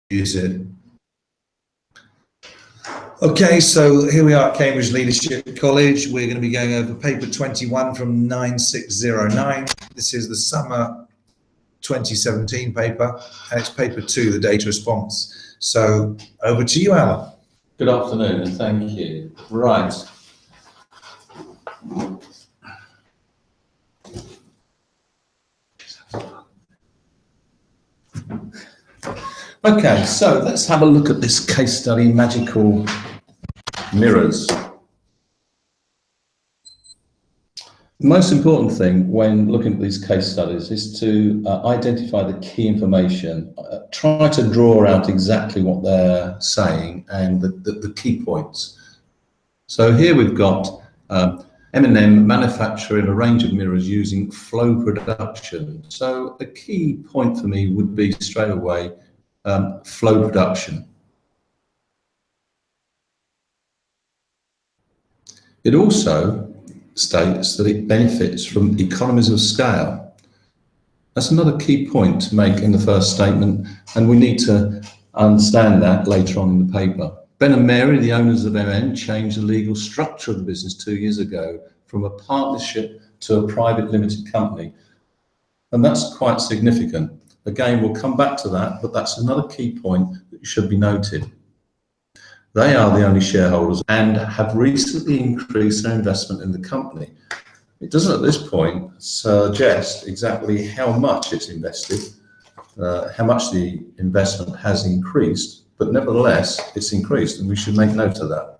use it. Okay, so here we are at Cambridge Leadership College. We're going to be going over paper 21 from 9609. This is the summer 2017 paper, and it's paper 2, the data response. So over to you, Alan. Good afternoon, and thank you. Right. Okay, so let's have a look at this case study, magical mirrors. The most important thing when looking at these case studies is to identify the key information, try to draw out exactly what they're saying and the key points. So here we've got M&M manufacturing a range of mirrors using flow production. So a key point for me would be straight away flow production. It also states that it benefits from economies of scale. That's another key point to make in the first statement, and we need to understand that later on in the paper. Ben and Mary, the owners of M&M, changed the legal structure of the business 2 years ago from a partnership to a private limited company, and that's quite significant. Again, we'll come back to that, but that's another key point that should be noted. They are the only shareholders and have recently increased their investment in the company. It doesn't at this point suggest exactly how much it's invested, how much the investment has increased, but nevertheless, it's increased and we should make note of that.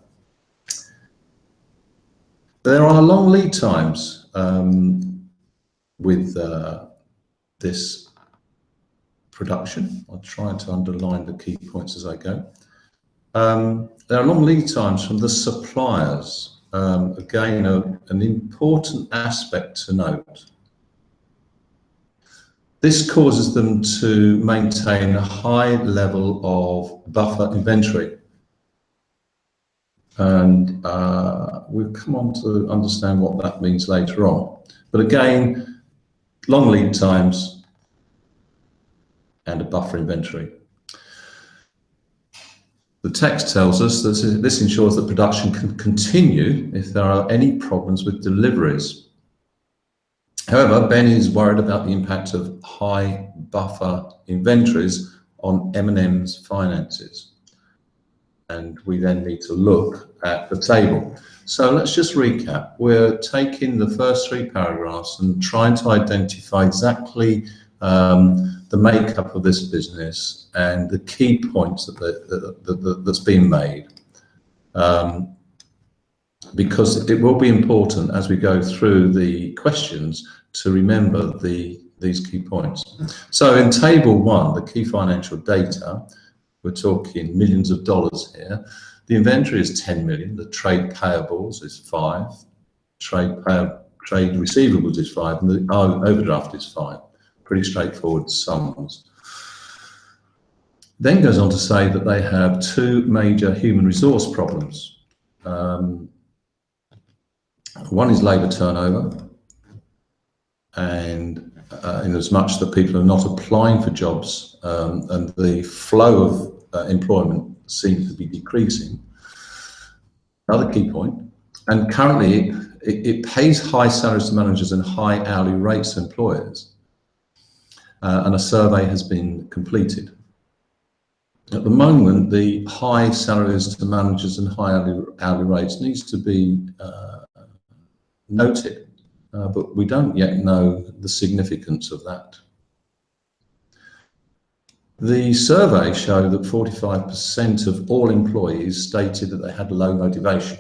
There are long lead times with this production. I'll try to underline the key points as I go. There are long lead times from the suppliers. Again, an important aspect to note. This causes them to maintain a high level of buffer inventory. And we'll come on to understand what that means later on. But again, long lead times and a buffer inventory. The text tells us that this ensures that production can continue if there are any problems with deliveries. However, Ben is worried about the impact of high buffer inventories on M&M's finances. And we then need to look at the table. So let's just recap. We're taking the first 3 paragraphs and trying to identify exactly the makeup of this business and the key points that's been made, because it will be important as we go through the questions to remember these key points. So in table 1, the key financial data, we're talking millions of dollars here. The inventory is 10 million, the trade payables is 5, trade receivables is 5, and the overdraft is 5. Pretty straightforward sums. Then goes on to say that they have 2 major human resource problems. One is labour turnover, and in as much that people are not applying for jobs and the flow of employment seems to be decreasing. Another key point. And currently it pays high salaries to managers and high hourly rates to employers. And a survey has been completed. At the moment, the high salaries to managers and high hourly rates needs to be noted, but we don't yet know the significance of that. The survey showed that 45% of all employees stated that they had low motivation.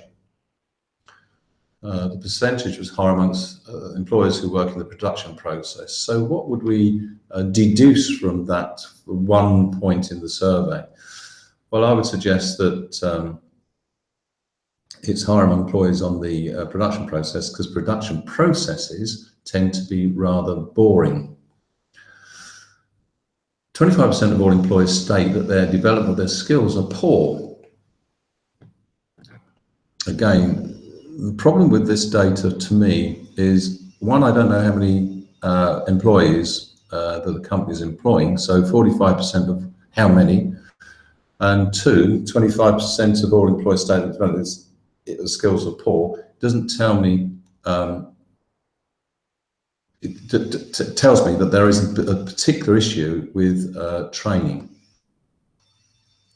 The percentage was higher amongst employers who work in the production process. So what would we deduce from that one point in the survey? Well, I would suggest that it's higher among employees on the production process because production processes tend to be rather boring. 25% of all employees state that their development of their skills are poor. Again, the problem with this data to me is, one, I don't know how many employees that the company is employing, so 45% of how many, And two, 25% of all employee statement developers skills are poor, doesn't tell me, it tells me that there is a particular issue with training.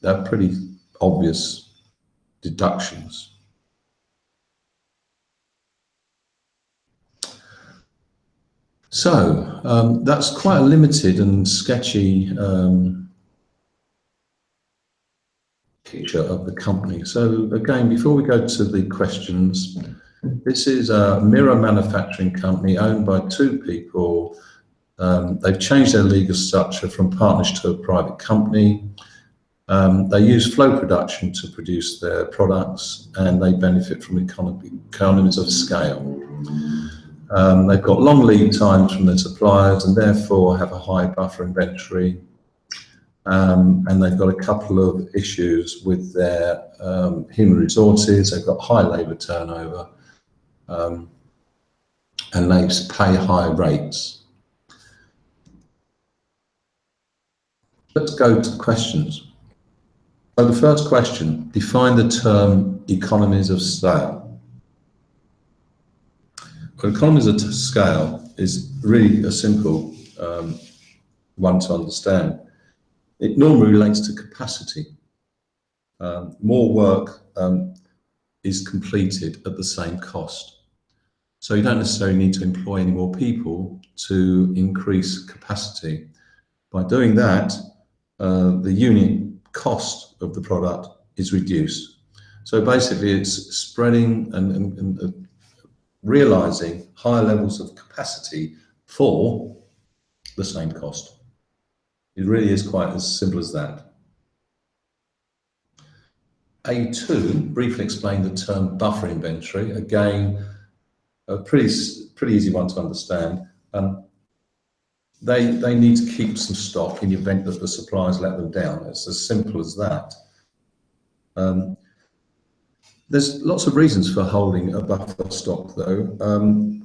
They're pretty obvious deductions. So that's quite a limited and sketchy picture of the company. So again, before we go to the questions, this is a mirror manufacturing company owned by two people. They've changed their legal structure from partnership to a private company. They use flow production to produce their products, and they benefit from economies of scale. They've got long lead times from their suppliers and therefore have a high buffer inventory. And they've got a couple of issues with their human resources. They've got high labour turnover, and they pay high rates. Let's go to questions. So the first question, define the term economies of scale. Well, economies of scale is really a simple one to understand. It normally relates to capacity. More work is completed at the same cost. So you don't necessarily need to employ any more people to increase capacity. By doing that, the unit cost of the product is reduced. So basically it's spreading and realizing higher levels of capacity for the same cost. It really is quite as simple as that. A2, briefly explain the term buffer inventory. Again, a pretty easy one to understand. They need to keep some stock in the event that the suppliers let them down. It's as simple as that. There's lots of reasons for holding a buffer stock though.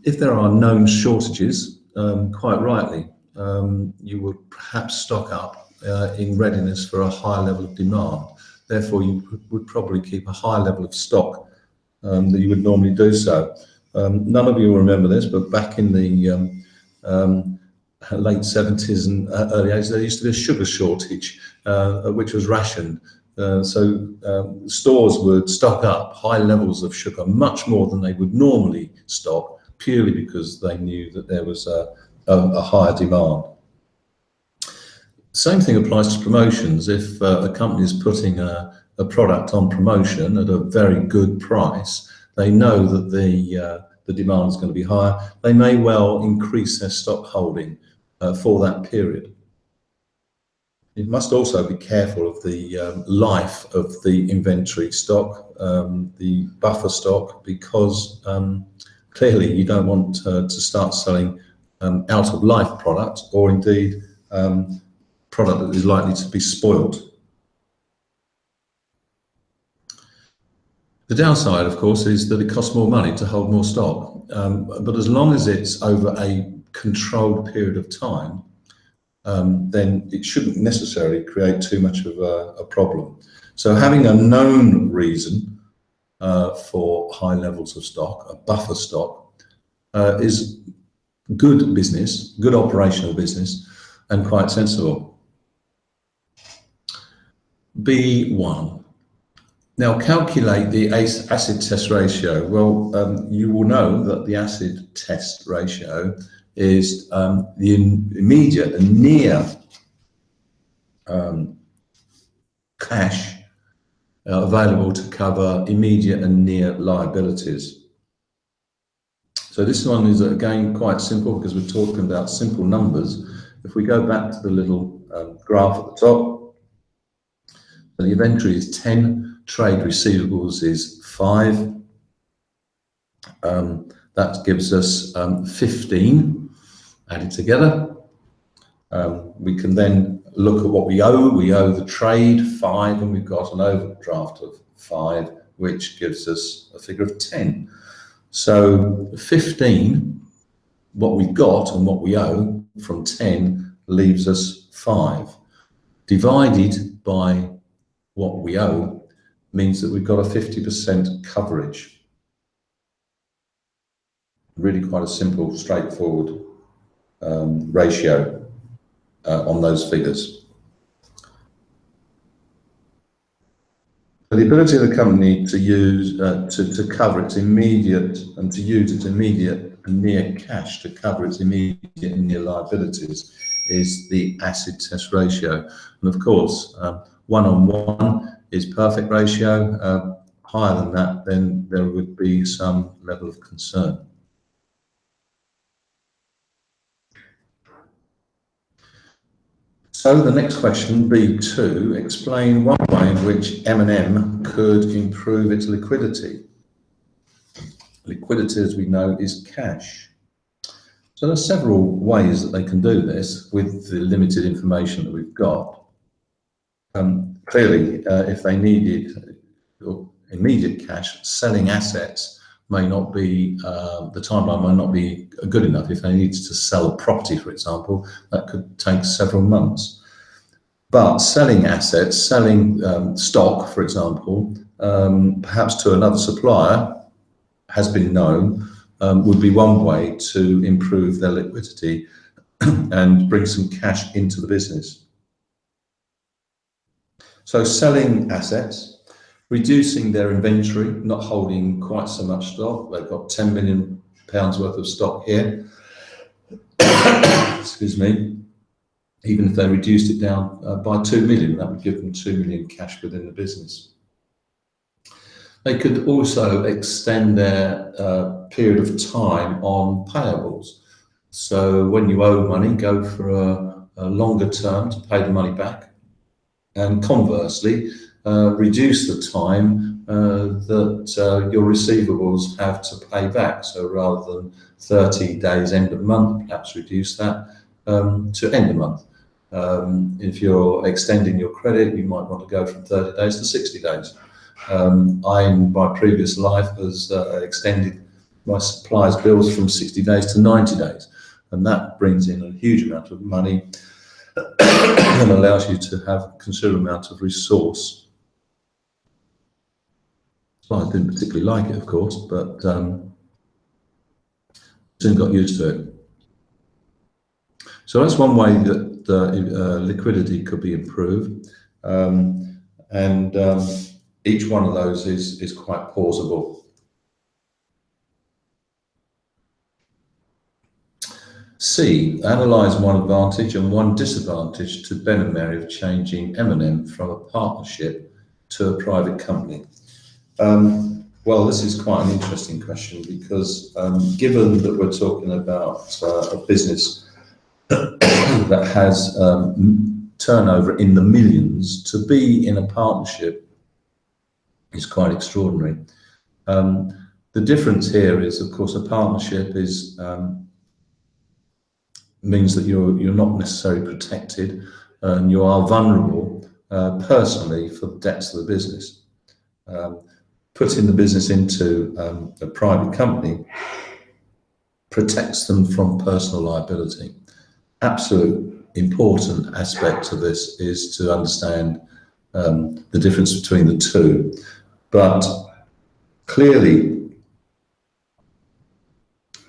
If there are known shortages, quite rightly, you would perhaps stock up in readiness for a high level of demand. Therefore, you would probably keep a high level of stock that you would normally do so. None of you will remember this, but back in the late 70s and early 80s, there used to be a sugar shortage, which was rationed. So stores would stock up high levels of sugar, much more than they would normally stock, purely because they knew that there was a higher demand. Same thing applies to promotions. If a company is putting a product on promotion at a very good price, they know that the demand is going to be higher. They may well increase their stock holding for that period. You must also be careful of the life of the inventory stock, the buffer stock, because clearly you don't want to start selling out of life product, or indeed product that is likely to be spoiled. The downside, of course, is that it costs more money to hold more stock, but as long as it's over a controlled period of time, then it shouldn't necessarily create too much of a problem. So having a known reason for high levels of stock, a buffer stock, is good business, good operational business, and quite sensible. B1. Now calculate the acid test ratio. Well, you will know that the acid test ratio is the immediate and near cash available to cover immediate and near liabilities. So this one is again quite simple because we're talking about simple numbers. If we go back to the little graph at the top, so the inventory is 10, trade receivables is 5. That gives us 15 added together. We can then look at what we owe. We owe the trade 5, and we've got an overdraft of 5, which gives us a figure of 10. So 15, what we've got and what we owe from 10 leaves us 5, divided by what we owe means that we've got a 50% coverage. Really quite a simple, straightforward ratio on those figures. The ability of the company to use to cover its immediate and to use its immediate and near cash to cover its immediate and near liabilities is the acid test ratio. And of course, 1:1 is perfect ratio. Higher than that, then there would be some level of concern. So the next question, B2, explain one way in which M&M could improve its liquidity. Liquidity, as we know, is cash. So there are several ways that they can do this with the limited information that we've got. Clearly, if they needed immediate cash, selling assets may not be, the timeline might not be good enough. If they needed to sell a property, for example, that could take several months. But selling assets, selling stock, for example, perhaps to another supplier, has been known, would be one way to improve their liquidity and bring some cash into the business. So selling assets, reducing their inventory, not holding quite so much stock. They've got £10 million worth of stock here. Excuse me. Even if they reduced it down by 2 million, that would give them 2 million cash within the business. They could also extend their period of time on payables. So when you owe money, go for a longer term to pay the money back. And conversely, reduce the time that your receivables have to pay back. So rather than 30 days end of month, perhaps reduce that to end of month. If you're extending your credit, you might want to go from 30 days to 60 days. I, in my previous life, has extended my suppliers' bills from 60 days to 90 days. And that brings in a huge amount of money and allows you to have a considerable amount of resource. So I didn't particularly like it, of course, but soon got used to it. So that's one way that liquidity could be improved. Each one of those is quite plausible. C, analyse one advantage and one disadvantage to Ben and Mary of changing M&M from a partnership to a private company. Well, this is quite an interesting question because given that we're talking about a business that has turnover in the millions, to be in a partnership is quite extraordinary. The difference here is, of course, a partnership is means that you're not necessarily protected and you are vulnerable personally for the debts of the business. Putting the business into a private company protects them from personal liability. Absolute important aspect of this is to understand the difference between the two. But clearly,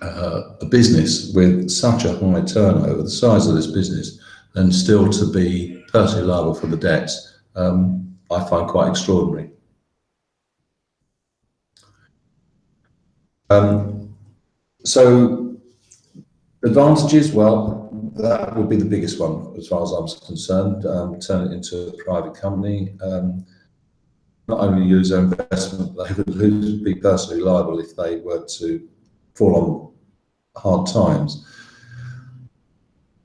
a business with such a high turnover, the size of this business, and still to be personally liable for the debts, I find quite extraordinary. So advantages, well, that would be the biggest one as far as I'm concerned. Turn it into a private company. Not only use their investment, they would be personally liable if they were to fall on hard times.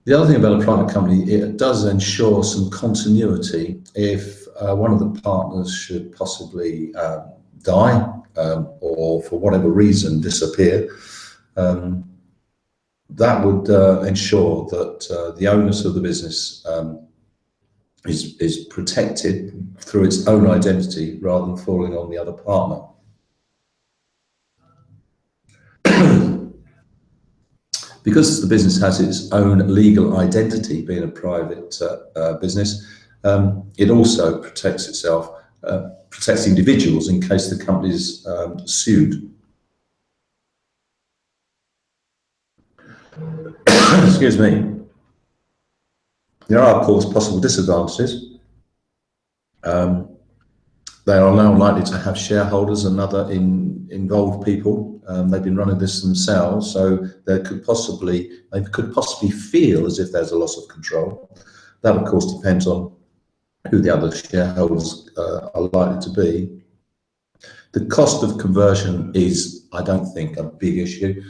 The other thing about a private company, it does ensure some continuity if one of the partners should possibly die or for whatever reason disappear. That would ensure that the onus of the business is protected through its own identity rather than falling on the other partner. Because the business has its own legal identity, being a private business, It also protects itself, protects individuals in case the company is sued. Excuse me. There are, of course, possible disadvantages. They are now likely to have shareholders and other involved people. They've been running this themselves, so they could possibly feel as if there's a loss of control. That, of course, depends on who the other shareholders are likely to be. The cost of conversion is, I don't think, a big issue.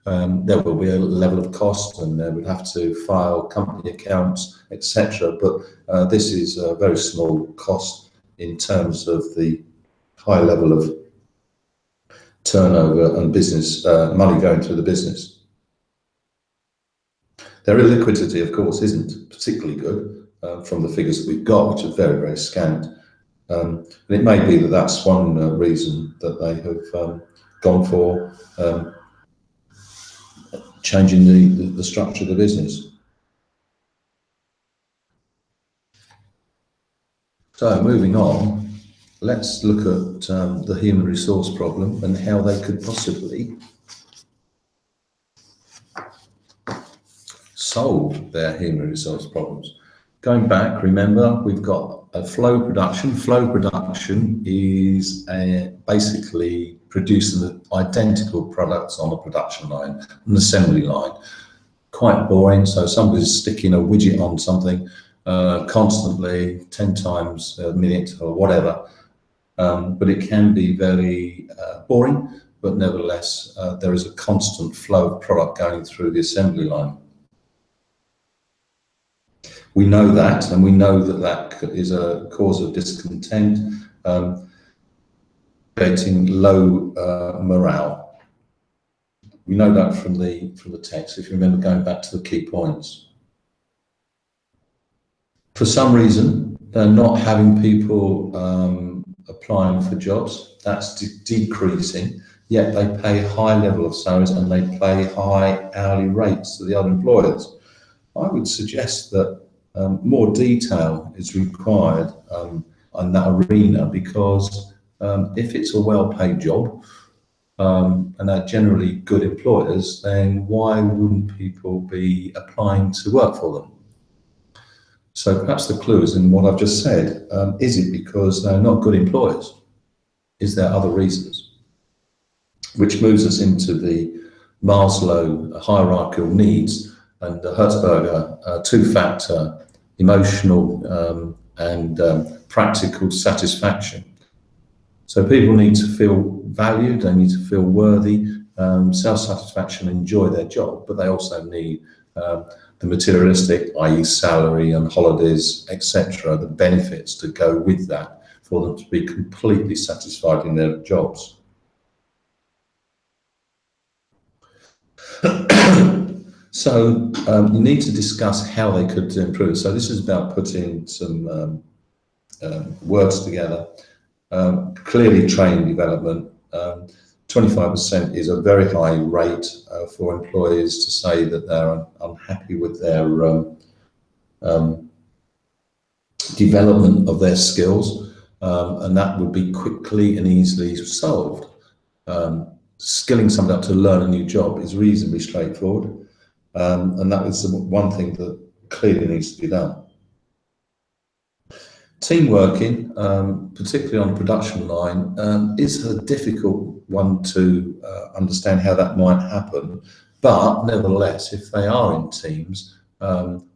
There will be a level of cost, and they would have to file company accounts, etc. But this is a very small cost in terms of the high level of turnover and business money going through the business. Their illiquidity, of course, isn't particularly good from the figures that we've got, which are very, very scant. And it may be that that's one reason that they have gone for changing the structure of the business. So moving on, let's look at the human resource problem and how they could possibly solve their human resource problems. Going back, remember, we've got a flow production. Flow production is basically producing the identical products on a production line, an assembly line. Quite boring, so somebody's sticking a widget on something constantly, 10 times a minute or whatever. But it can be very boring, but nevertheless, there is a constant flow of product going through the assembly line. We know that, and we know that that is a cause of discontent, creating low morale. We know that from the text, if you remember going back to the key points. For some reason, they're not having people applying for jobs. That's decreasing, yet they pay a high level of salaries and they pay high hourly rates to the other employers. I would suggest that more detail is required on that arena, because if it's a well-paid job and they're generally good employers, then why wouldn't people be applying to work for them? So perhaps the clue is in what I've just said. Is it because they're not good employers? Is there other reasons? Which moves us into the Maslow hierarchical needs and the Hertzberger two-factor emotional and practical satisfaction. So people need to feel valued, they need to feel worthy, self-satisfaction, enjoy their job, but they also need the materialistic, i.e. salary and holidays, etc., the benefits to go with that for them to be completely satisfied in their jobs. So you need to discuss how they could improve. So this is about putting some words together. Clearly training development. 25% is a very high rate for employees to say that they're unhappy with their development of their skills, and that would be quickly and easily solved. Skilling somebody up to learn a new job is reasonably straightforward, and that is one thing that clearly needs to be done. Team working, particularly on a production line, is a difficult one to understand how that might happen. But nevertheless, if they are in teams,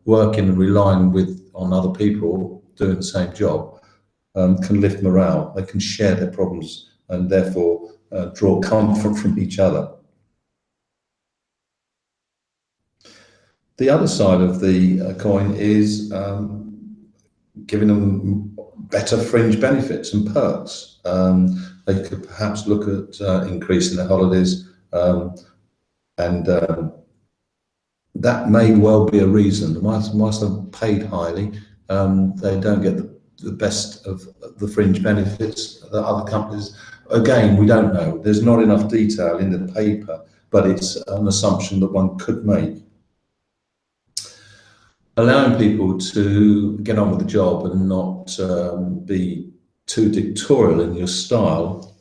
working and relying on other people doing the same job can lift morale. They can share their problems and therefore draw comfort from each other. The other side of the coin is giving them better fringe benefits and perks. They could perhaps look at increasing their holidays, and that may well be a reason. Whilst they're paid highly, they don't get the best of the fringe benefits that other companies. Again, we don't know. There's not enough detail in the paper, but it's an assumption that one could make. allowing people to get on with the job and not be too dictatorial in your style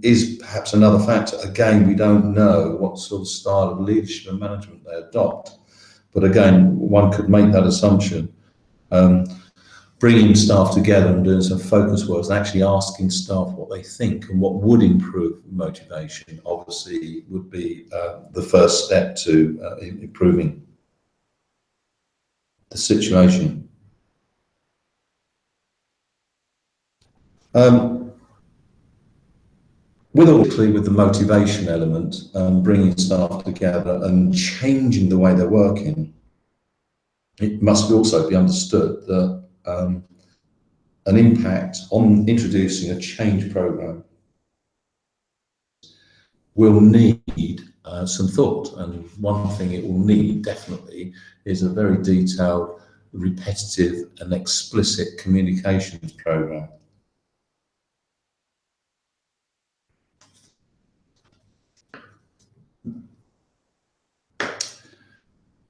is perhaps another factor. Again, we don't know what sort of style of leadership and management they adopt, but again, one could make that assumption. Bringing staff together and doing some focus work and actually asking staff what they think and what would improve motivation, obviously, would be the first step to improving the situation. With the motivation element, bringing staff together and changing the way they're working, it must also be understood that an impact on introducing a change program will need some thought, and one thing it will need definitely is a very detailed, repetitive and explicit communications program.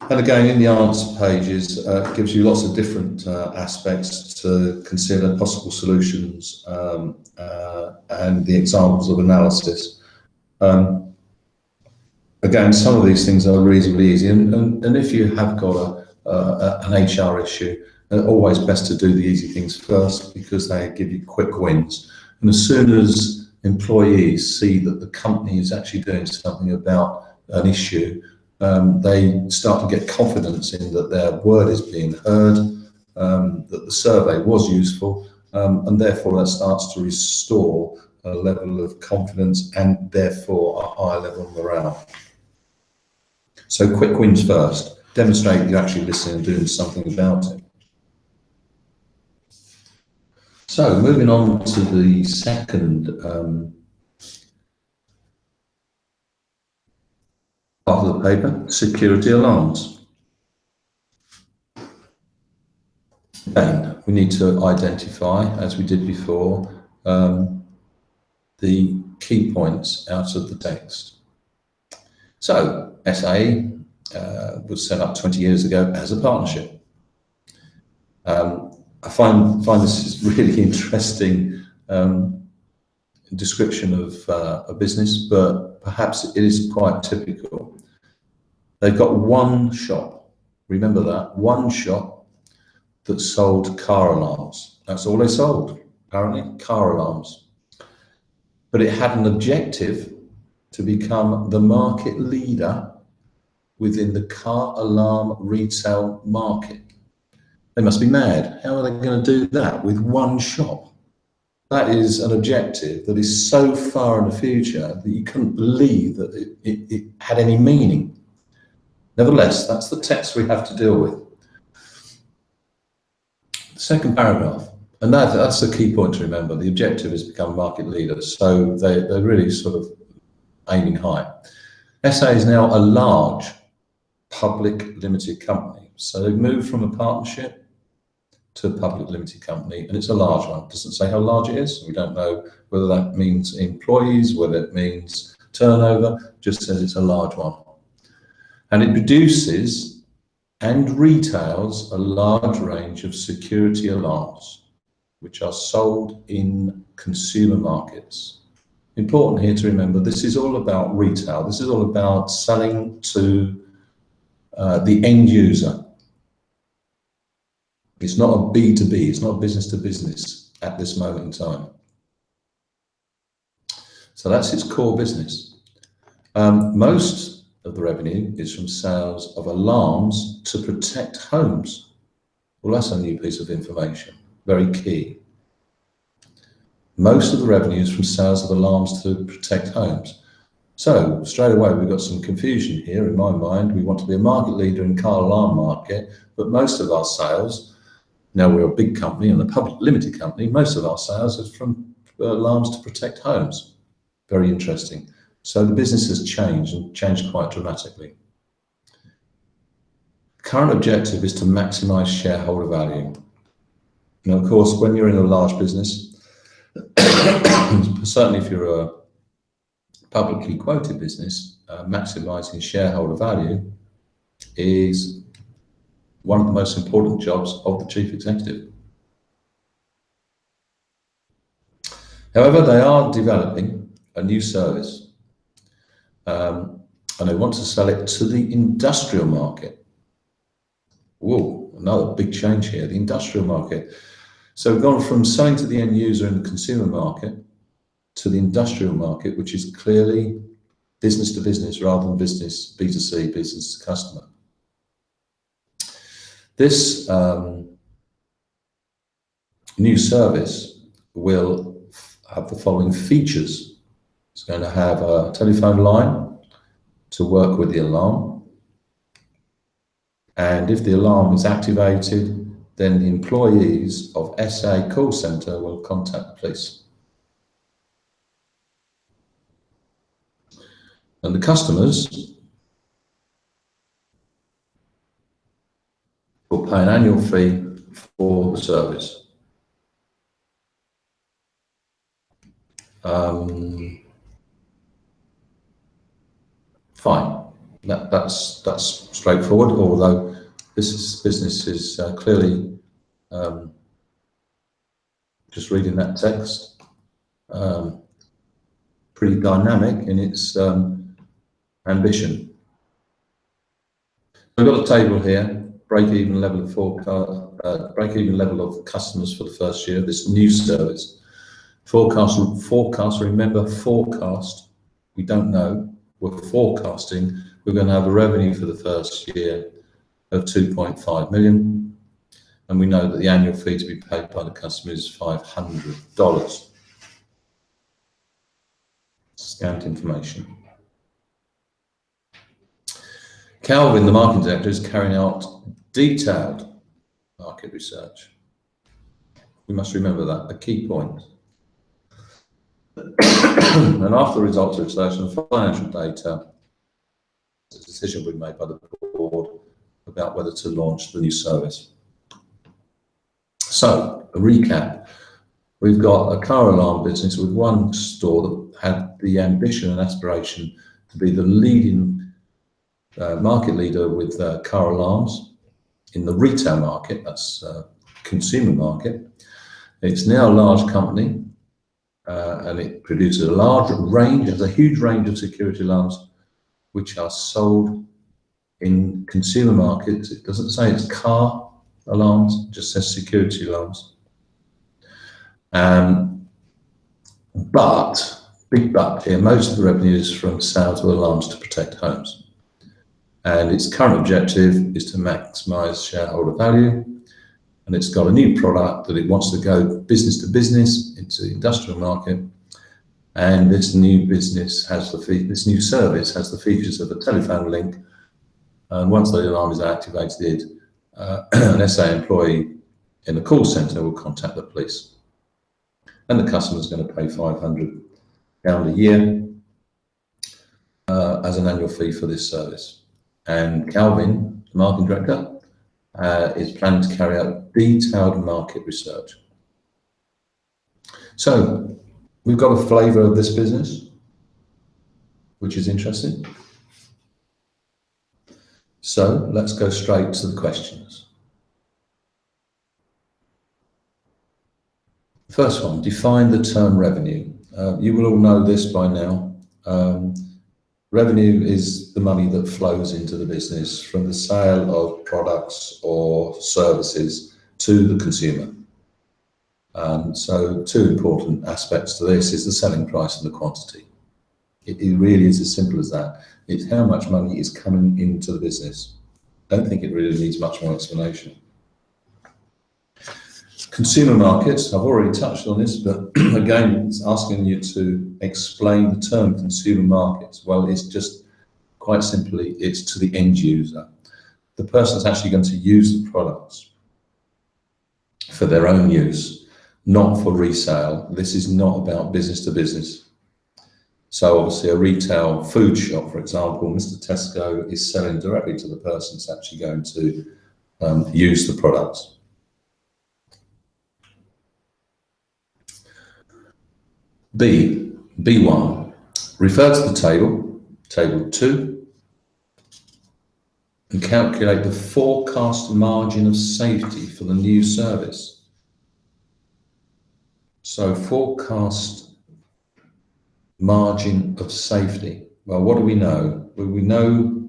And again, in the answer pages, it gives you lots of different aspects to consider, possible solutions, and the examples of analysis. Again, some of these things are reasonably easy, and if you have got an HR issue, always best to do the easy things first, because they give you quick wins. And as soon as employees see that the company is actually doing something about an issue, they start to get confidence in that their word is being heard, that the survey was useful, and therefore that starts to restore a level of confidence and therefore a higher level of morale. So quick wins first, demonstrate you're actually listening and doing something about it. So moving on to the second part of the paper, security alarms. Again, we need to identify, as we did before, the key points out of the text. So SIE was set up 20 years ago as a partnership. I find this is really interesting description of a business, but perhaps it is quite typical. They've got one shop, remember that, one shop that sold car alarms. That's all they sold, apparently, car alarms. But it had an objective to become the market leader within the car alarm retail market. They must be mad. How are they going to do that with one shop? That is an objective that is so far in the future that you couldn't believe that it had any meaning. Nevertheless, that's the text we have to deal with. The second paragraph, and that's the key point to remember. The objective is to become market leaders, so they're really sort of aiming high. SA is now a large public limited company. So they've moved from a partnership to a public limited company, and it's a large one. It doesn't say how large it is. We don't know whether that means employees, whether it means turnover, just says it's a large one. And it produces and retails a large range of security alarms, which are sold in consumer markets. Important here to remember, this is all about retail. This is all about selling to the end user. It's not a B2B, it's not business to business at this moment in time. So that's its core business. Most of the revenue is from sales of alarms to protect homes. Well, that's a new piece of information, very key. Most of the revenue is from sales of alarms to protect homes. So straight away, we've got some confusion here in my mind. We want to be a market leader in car alarm market, but most of our sales, now we're a big company and a public limited company, most of our sales are from alarms to protect homes. Very interesting. So the business has changed and changed quite dramatically. Current objective is to maximize shareholder value. Now, of course, when you're in a large business, certainly if you're a publicly quoted business, maximizing shareholder value is one of the most important jobs of the chief executive. However, they are developing a new service, and they want to sell it to the industrial market. Whoa, another big change here, the industrial market. So we've gone from selling to the end user in the consumer market to the industrial market, which is clearly business to business rather than business B2C, business to customer. This new service will have the following features. It's going to have a telephone line to work with the alarm. And if the alarm is activated, then the employees of SA call centre will contact the police. And the customers will pay an annual fee for the service. Fine, that's straightforward, although this business is clearly, just reading that text, pretty dynamic in its ambition. We've got a table here, break-even level of forecast, break-even level of customers for the first year, this new service. Forecast, remember forecast, we don't know, we're forecasting, we're going to have a revenue for the first year of 2.5 million, and we know that the annual fee to be paid by the customer is $500. Scant information. Calvin, the marketing director, is carrying out detailed market research. We must remember that, a key point. And after the results of research and financial data, a decision will be made by the board about whether to launch the new service. So, a recap. We've got a car alarm business with one store that had the ambition and aspiration to be the leading market leader with car alarms in the retail market, that's consumer market. It's now a large company, and it produces a large range, has a huge range of security alarms which are sold in consumer markets. It doesn't say it's car alarms, it just says security alarms. But, big but here, most of the revenue is from sales of alarms to protect homes. And its current objective is to maximise shareholder value. And it's got a new product that it wants to go business to business into the industrial market. And this new business has this new service has the features of a telephone link. And once the alarm is activated, an SA employee in the call centre will contact the police. And the customer is going to pay £500 a year as an annual fee for this service. And Calvin, the marketing director, is planning to carry out detailed market research. So we've got a flavour of this business, which is interesting. So let's go straight to the questions. First one, define the term revenue. You will all know this by now. Revenue is the money that flows into the business from the sale of products or services to the consumer. So two important aspects to this is the selling price and the quantity. It really is as simple as that. It's how much money is coming into the business. I don't think it really needs much more explanation. Consumer markets, I've already touched on this, but again, it's asking you to explain the term consumer markets. Well, it's just quite simply, it's to the end user. The person's actually going to use the products for their own use, not for resale. This is not about business to business. So obviously a retail food shop, for example, Mr. Tesco is selling directly to the person that's actually going to use the products. B1, refer to the table, table 2, and calculate the forecast margin of safety for the new service. So forecast margin of safety. Well, what do we know? Well, we know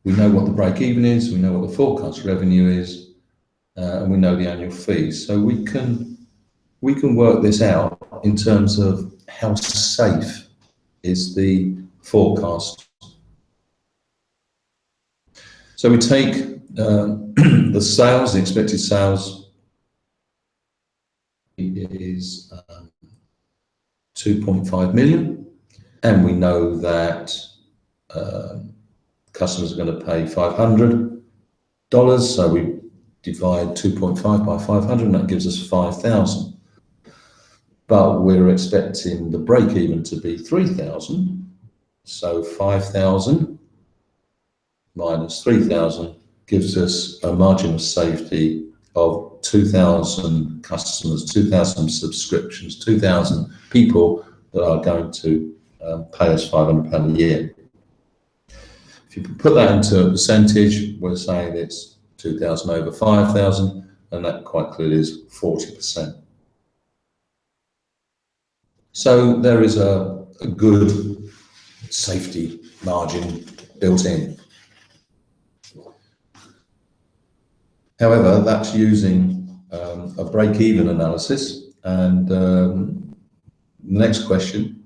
what the break even is, we know what the forecast revenue is, and we know the annual fees. So we can work this out in terms of how safe is the forecast. So we take the sales, the expected sales is 2.5 million, and we know that customers are going to pay $500, so we divide 2.5 by 500, and that gives us 5,000. But we're expecting the break even to be 3,000, so 5,000 minus 3,000 gives us a margin of safety of 2,000 customers, 2,000 subscriptions, 2,000 people that are going to pay us £500 a year. If you put that into a percentage, we're saying it's 2,000 over 5,000, and that quite clearly is 40%. So there is a good safety margin built in. However, that's using a break-even analysis, and the next question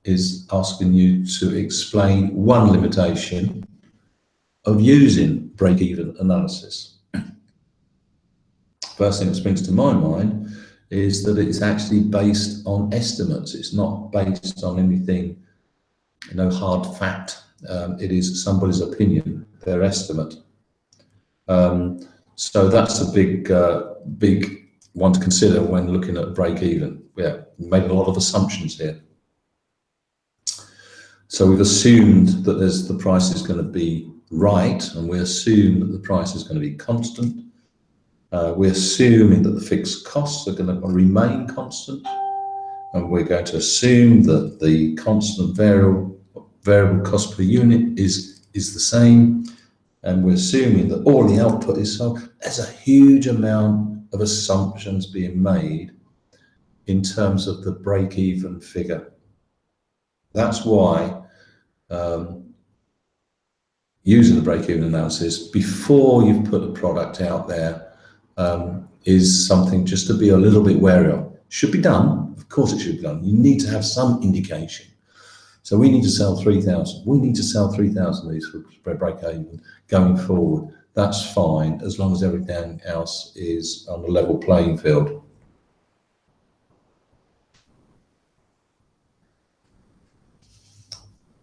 is asking you to explain one limitation of using break-even analysis. First thing that springs to my mind is that it's actually based on estimates. It's not based on anything, no hard fact. It is somebody's opinion, their estimate. So that's a big one to consider when looking at break-even. Yeah, we made a lot of assumptions here. So we've assumed that the price is going to be right, and we assume that the price is going to be constant. We're assuming that the fixed costs are going to remain constant, and we're going to assume that the constant variable cost per unit is the same, and we're assuming that all the output is sold. There's a huge amount of assumptions being made in terms of the break-even figure. That's why using the break-even analysis before you've put a product out there is something just to be a little bit wary of. Should be done, of course it should be done. You need to have some indication. So we need to sell 3,000. We need to sell 3,000 of these for break-even going forward. That's fine, as long as everything else is on a level playing field.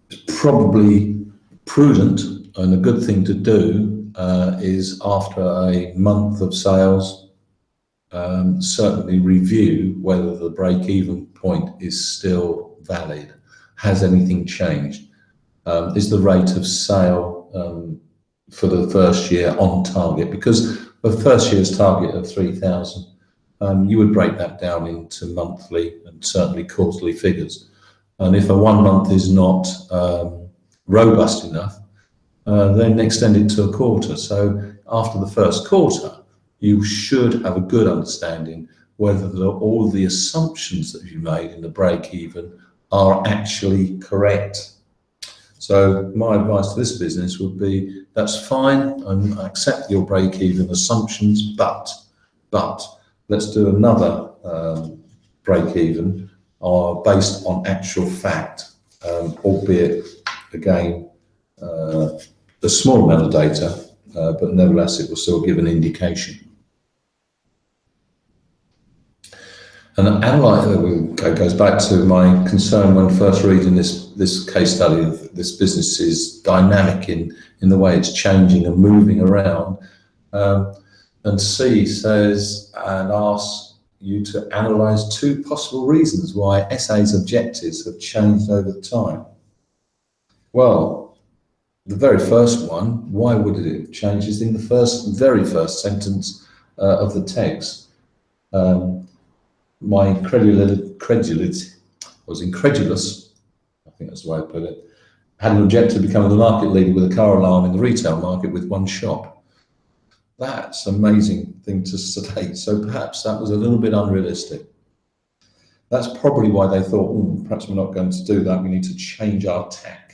It's probably prudent and a good thing to do is after a month of sales, certainly review whether the break-even point is still valid. Has anything changed? Is the rate of sale for the first year on target? Because the first year's target of 3,000, you would break that down into monthly and certainly quarterly figures. And if a 1 month is not robust enough, then extend it to a quarter. So after the first quarter, you should have a good understanding whether all the assumptions that you made in the break-even are actually correct. So my advice to this business would be, that's fine, I accept your break-even assumptions, but let's do another break-even based on actual fact, albeit again a small amount of data, but nevertheless it will still give an indication. And it goes back to my concern when first reading this case study. This business is dynamic in the way it's changing and moving around. And C says and asks you to analyse 2 possible reasons why SA's objectives have changed over time. Well, the very first one, why would it have changed, is in the very first sentence of the text. My incredulity, I was incredulous, I think that's the way I put it, had an objective of becoming the market leader with a car alarm in the retail market with one shop. That's an amazing thing to state. So perhaps that was a little bit unrealistic. That's probably why they thought, oh, perhaps we're not going to do that. We need to change our tack.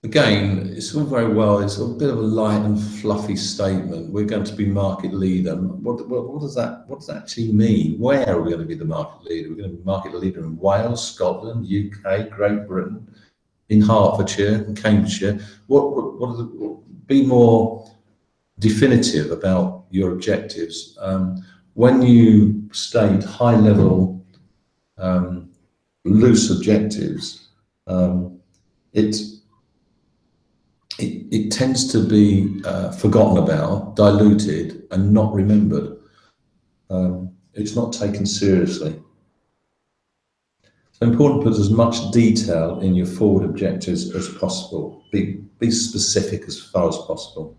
Again, it's all very well, it's a bit of a light and fluffy statement. We're going to be market leader. What does that actually mean? Where are we going to be the market leader? We're going to be market leader in Wales, Scotland, UK, Great Britain, in Hertfordshire, in Cambridgeshire. Be more definitive about your objectives. When you state high level, loose objectives, it tends to be forgotten about, diluted, and not remembered. It's not taken seriously. So important to put as much detail in your forward objectives as possible. Be specific as far as possible.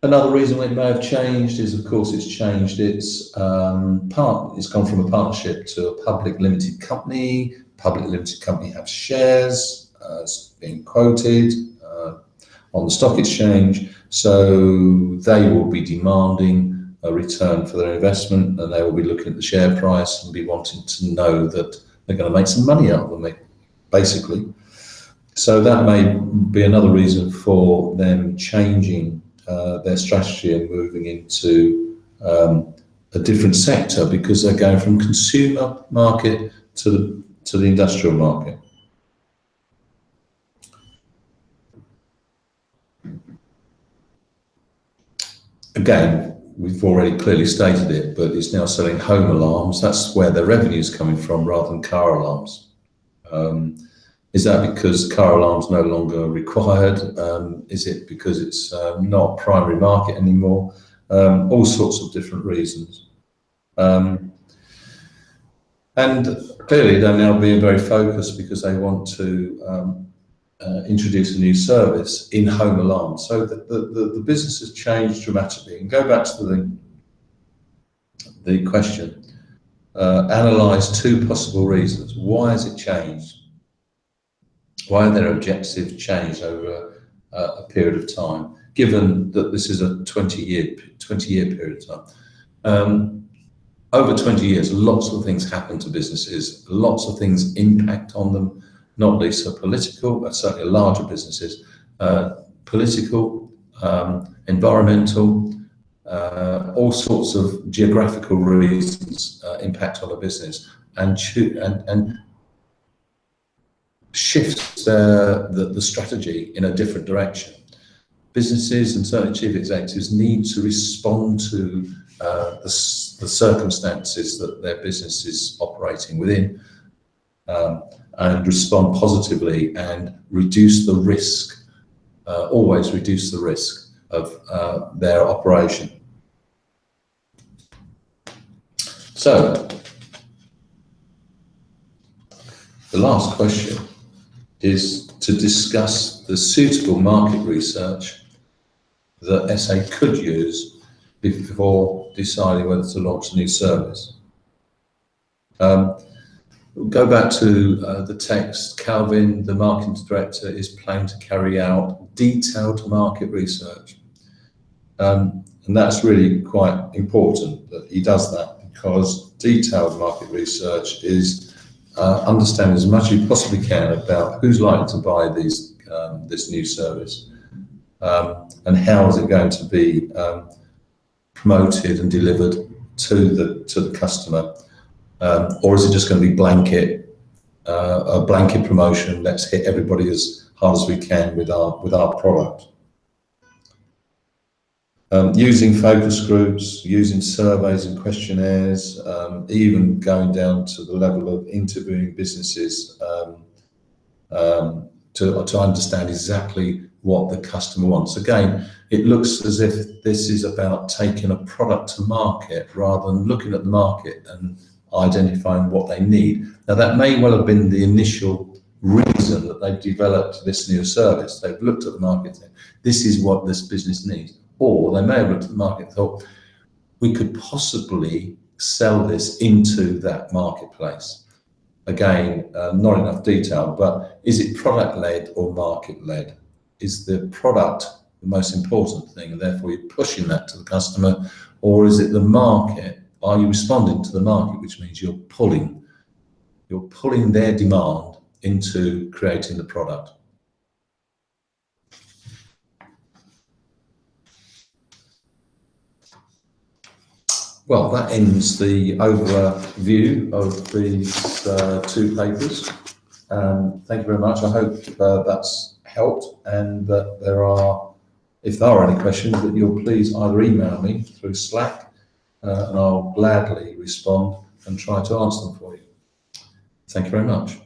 Another reason it may have changed is, of course, it's changed its it's gone from a partnership to a public limited company. Public limited company have shares. It's being quoted on the stock exchange, so they will be demanding a return for their investment, and they will be looking at the share price and be wanting to know that they're going to make some money out of them, basically. So that may be another reason for them changing their strategy and moving into a different sector, because they're going from consumer market to the industrial market. Again, we've already clearly stated it, but it's now selling home alarms. That's where the revenue is coming from rather than car alarms. Is that because car alarms no longer required? Is it because it's not primary market anymore? All sorts of different reasons. And clearly they're now being very focused because they want to introduce a new service in home alarms. So the business has changed dramatically. And go back to the question, analyse two possible reasons. Why has it changed? Why are their objectives changed over a period of time, given that this is a 20-year period of time? Over 20 years, lots of things happen to businesses, lots of things impact on them, not least political, but certainly larger businesses, political, environmental, all sorts of geographical reasons impact on a business and shifts the strategy in a different direction. Businesses and certainly chief executives need to respond to the circumstances that their business is operating within, and respond positively and reduce the risk, always reduce the risk of their operation. So, the last question is to discuss the suitable market research that SA could use before deciding whether to launch a new service. We'll go back to the text. Calvin, the marketing director, is planning to carry out detailed market research. And that's really quite important that he does that, because detailed market research is understanding as much as you possibly can about who's likely to buy this new service, and how is it going to be promoted and delivered to the customer, or is it just going to be a blanket promotion? Let's hit everybody as hard as we can with our product. Using focus groups, using surveys and questionnaires, even going down to the level of interviewing businesses to understand exactly what the customer wants. Again, it looks as if this is about taking a product to market rather than looking at the market and identifying what they need. Now, that may well have been the initial reason that they've developed this new service. They've looked at the market and said, this is what this business needs. Or they may have looked at the market and thought, we could possibly sell this into that marketplace? Again, not enough detail, but is it product-led or market-led? Is the product the most important thing, and therefore you're pushing that to the customer, or is it the market? Are you responding to the market, which means you're pulling their demand into creating the product? Well, that ends the overview of these two papers. Thank you very much. I hope that's helped, and that if there are any questions, that you'll please either email me through Slack, and I'll gladly respond and try to answer them for you. Thank you very much.